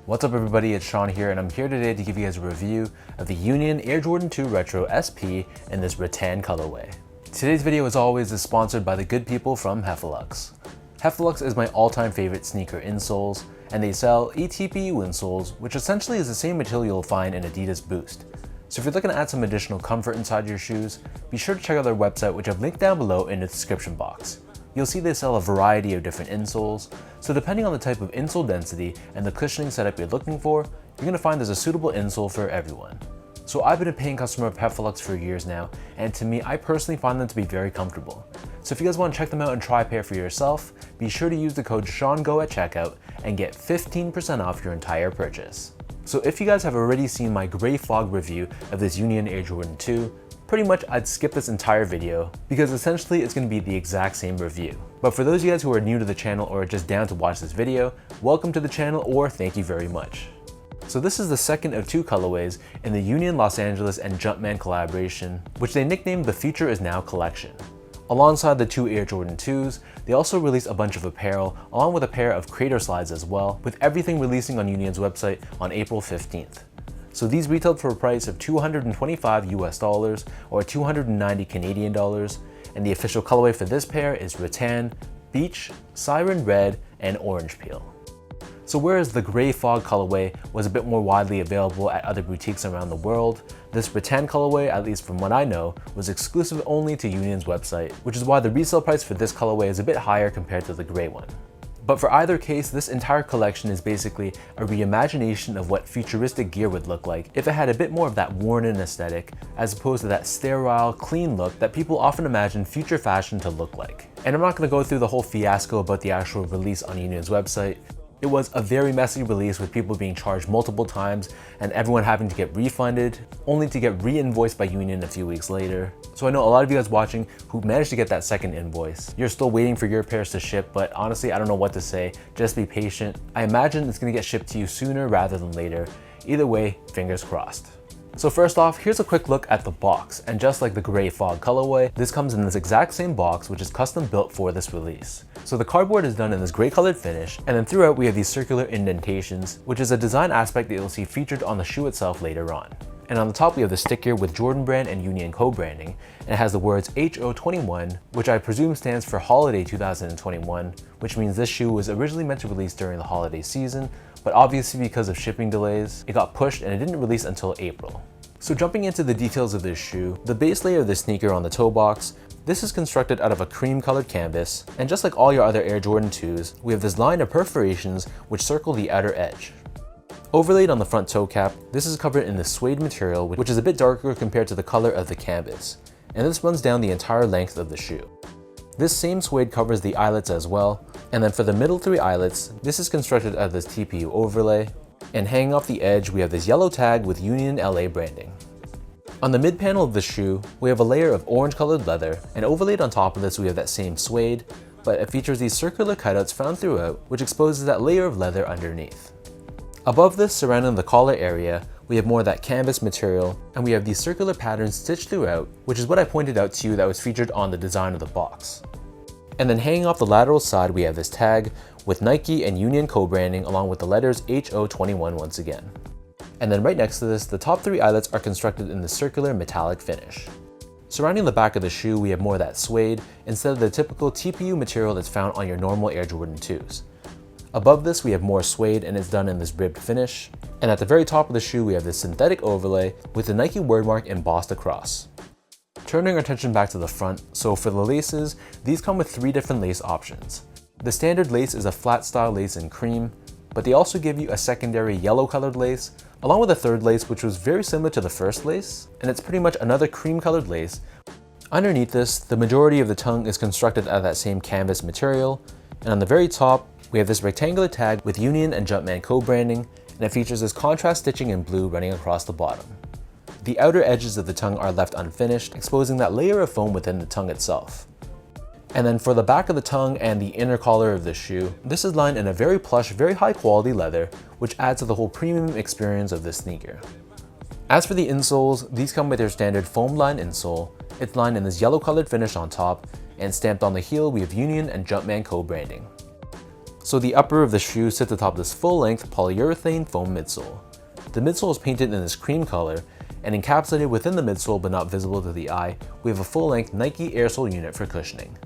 What's up everybody, it's Sean here and I'm here today to give you guys a review of the Union Air Jordan 2 Retro SP in this rattan colorway. Today's video as always is sponsored by the good people from Heffelux. Heffelux is my all-time favorite sneaker insoles, and they sell eTPU insoles, which essentially is the same material you'll find in Adidas Boost. So if you're looking to add some additional comfort inside your shoes, be sure to check out their website, which I've linked down below in the description box. You'll see they sell a variety of different insoles, so depending on the type of insole density and the cushioning setup you're looking for, you're going to find there's a suitable insole for everyone. So I've been a paying customer of Heffelux for years now, and to me, I personally find them to be very comfortable. So if you guys want to check them out and try a pair for yourself, be sure to use the code SEANGO at checkout and get 15% off your entire purchase. So if you guys have already seen my gray fog review of this Union Air Jordan 2, pretty much I'd skip this entire video because essentially it's going to be the exact same review. But for those of you guys who are new to the channel or are just down to watch this video, welcome to the channel or thank you very much. So this is the second of two colorways in the Union Los Angeles and Jumpman collaboration, which they nicknamed the Future Is Now collection. Alongside the two Air Jordan 2s, they also released a bunch of apparel along with a pair of Crater slides as well, with everything releasing on Union's website on April 15th. So these retailed for a price of $225 US or 290 Canadian dollars, and the official colorway for this pair is rattan, beach, siren red, and orange peel. So whereas the gray fog colorway was a bit more widely available at other boutiques around the world, this rattan colorway, at least from what I know, was exclusive only to Union's website, which is why the resale price for this colorway is a bit higher compared to the gray one. But for either case, this entire collection is basically a reimagination of what futuristic gear would look like if it had a bit more of that worn-in aesthetic, as opposed to that sterile, clean look that people often imagine future fashion to look like. And I'm not going to go through the whole fiasco about the actual release on Union's website. It was a very messy release with people being charged multiple times and everyone having to get refunded, only to get re-invoiced by Union a few weeks later. So I know a lot of you guys watching who managed to get that second invoice. You're still waiting for your pairs to ship, but honestly, I don't know what to say. Just be patient. I imagine it's gonna get shipped to you sooner rather than later. Either way, fingers crossed. So first off, here's a quick look at the box, and just like the gray fog colorway, this comes in this exact same box, which is custom built for this release. So the cardboard is done in this gray colored finish, and then throughout we have these circular indentations, which is a design aspect that you'll see featured on the shoe itself later on. And on the top we have the sticker with Jordan brand and Union co-branding, and it has the words HO21, which I presume stands for Holiday 2021, which means this shoe was originally meant to release during the holiday season, but obviously because of shipping delays, it got pushed and it didn't release until April. So jumping into the details of this shoe, the base layer of the sneaker on the toe box, this is constructed out of a cream colored canvas, and just like all your other Air Jordan 2s, we have this line of perforations which circle the outer edge. Overlaid on the front toe cap, this is covered in the suede material, which is a bit darker compared to the color of the canvas, and this runs down the entire length of the shoe. This same suede covers the eyelets as well, and then for the middle three eyelets, this is constructed out of this TPU overlay, and hanging off the edge we have this yellow tag with Union LA branding. On the mid panel of the shoe, we have a layer of orange colored leather, and overlaid on top of this we have that same suede, but it features these circular cutouts found throughout, which exposes that layer of leather underneath. Above this, surrounding the collar area, we have more of that canvas material, and we have these circular patterns stitched throughout, which is what I pointed out to you that was featured on the design of the box. And then hanging off the lateral side, we have this tag with Nike and Union co-branding along with the letters HO21 once again. And then right next to this, the top three eyelets are constructed in the circular metallic finish. Surrounding the back of the shoe, we have more of that suede instead of the typical TPU material that's found on your normal Air Jordan 2s. Above this, we have more suede and it's done in this ribbed finish. And at the very top of the shoe, we have this synthetic overlay with the Nike wordmark embossed across. Turning our attention back to the front, so for the laces, these come with three different lace options. The standard lace is a flat style lace in cream, but they also give you a secondary yellow colored lace, along with a third lace which was very similar to the first lace, and it's pretty much another cream colored lace. Underneath this, the majority of the tongue is constructed out of that same canvas material, and on the very top, we have this rectangular tag with Union and Jumpman co-branding, and it features this contrast stitching in blue running across the bottom. The outer edges of the tongue are left unfinished, exposing that layer of foam within the tongue itself. And then for the back of the tongue and the inner collar of the shoe, this is lined in a very plush, very high quality leather, which adds to the whole premium experience of this sneaker. As for the insoles, these come with their standard foam lined insole. It's lined in this yellow colored finish on top, and stamped on the heel we have Union and Jumpman co-branding. So the upper of the shoe sits atop this full-length polyurethane foam midsole. The midsole is painted in this cream color, and encapsulated within the midsole but not visible to the eye, we have a full-length Nike airsole unit for cushioning.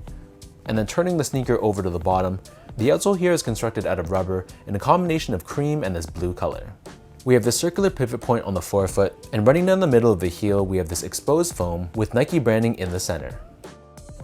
And then turning the sneaker over to the bottom, the outsole here is constructed out of rubber in a combination of cream and this blue color. We have this circular pivot point on the forefoot, and running down the middle of the heel, we have this exposed foam with Nike branding in the center.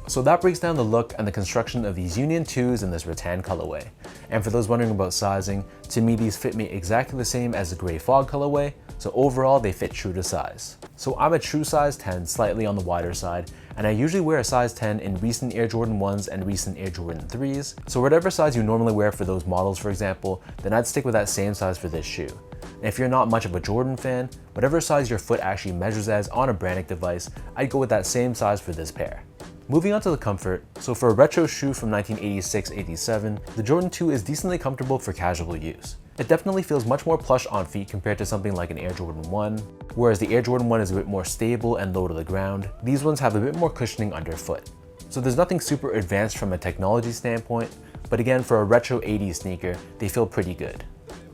So that breaks down the look and the construction of these Union 2s in this rattan colorway. And for those wondering about sizing, to me these fit me exactly the same as the gray fog colorway, so overall they fit true to size. So I'm a true size 10, slightly on the wider side, and I usually wear a size 10 in recent Air Jordan 1s and recent Air Jordan 3s, so whatever size you normally wear for those models for example, then I'd stick with that same size for this shoe. And if you're not much of a Jordan fan, whatever size your foot actually measures as on a Brannick device, I'd go with that same size for this pair. Moving on to the comfort, so for a retro shoe from 1986-87, the Jordan 2 is decently comfortable for casual use. It definitely feels much more plush on feet compared to something like an Air Jordan 1, whereas the Air Jordan 1 is a bit more stable and low to the ground. These ones have a bit more cushioning underfoot. So there's nothing super advanced from a technology standpoint, but again for a retro 80s sneaker, they feel pretty good.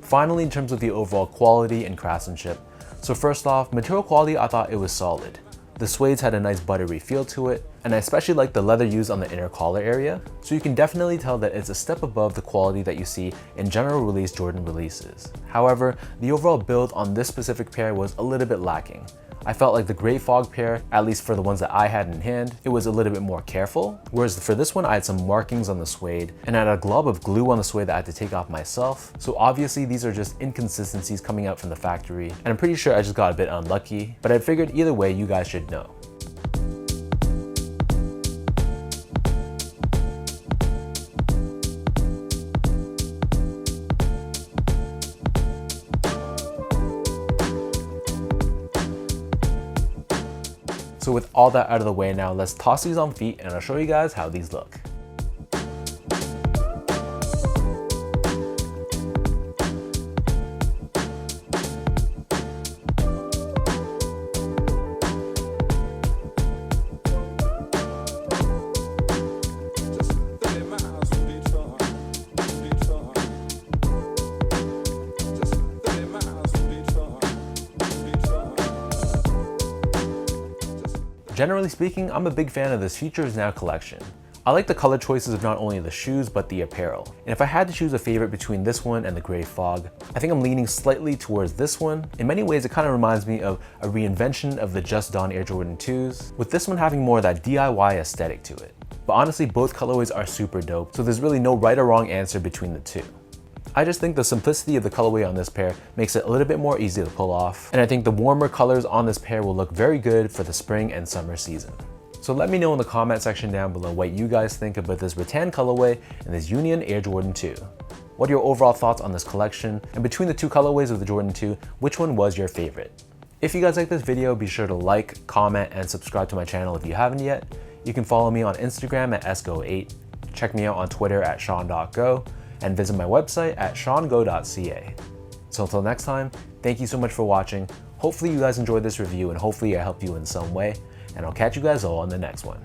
Finally, in terms of the overall quality and craftsmanship, so first off, material quality I thought it was solid. The suedes had a nice buttery feel to it, and I especially like the leather used on the inner collar area, so you can definitely tell that it's a step above the quality that you see in general release Jordan releases. However, the overall build on this specific pair was a little bit lacking. I felt like the gray fog pair, at least for the ones that I had in hand, it was a little bit more careful, whereas for this one I had some markings on the suede, and I had a glob of glue on the suede that I had to take off myself, so obviously these are just inconsistencies coming out from the factory, and I'm pretty sure I just got a bit unlucky, but I figured either way you guys should know. So with all that out of the way now, let's toss these on feet and I'll show you guys how these look. Generally speaking, I'm a big fan of this Future Is Now collection. I like the color choices of not only the shoes, but the apparel. And if I had to choose a favorite between this one and the gray fog, I think I'm leaning slightly towards this one. In many ways, it kind of reminds me of a reinvention of the Just Dawn Air Jordan 2s, with this one having more of that DIY aesthetic to it. But honestly, both colorways are super dope, so there's really no right or wrong answer between the two. I just think the simplicity of the colorway on this pair makes it a little bit more easy to pull off, and I think the warmer colors on this pair will look very good for the spring and summer season. So let me know in the comment section down below what you guys think about this rattan colorway and this Union Air Jordan 2. What are your overall thoughts on this collection? And between the two colorways of the Jordan 2, which one was your favorite? If you guys like this video, be sure to like, comment, and subscribe to my channel if you haven't yet. You can follow me on Instagram at sgo8, check me out on Twitter at sean.go, and visit my website at seango.ca. So until next time, thank you so much for watching. Hopefully you guys enjoyed this review and hopefully I helped you in some way, and I'll catch you guys all on the next one.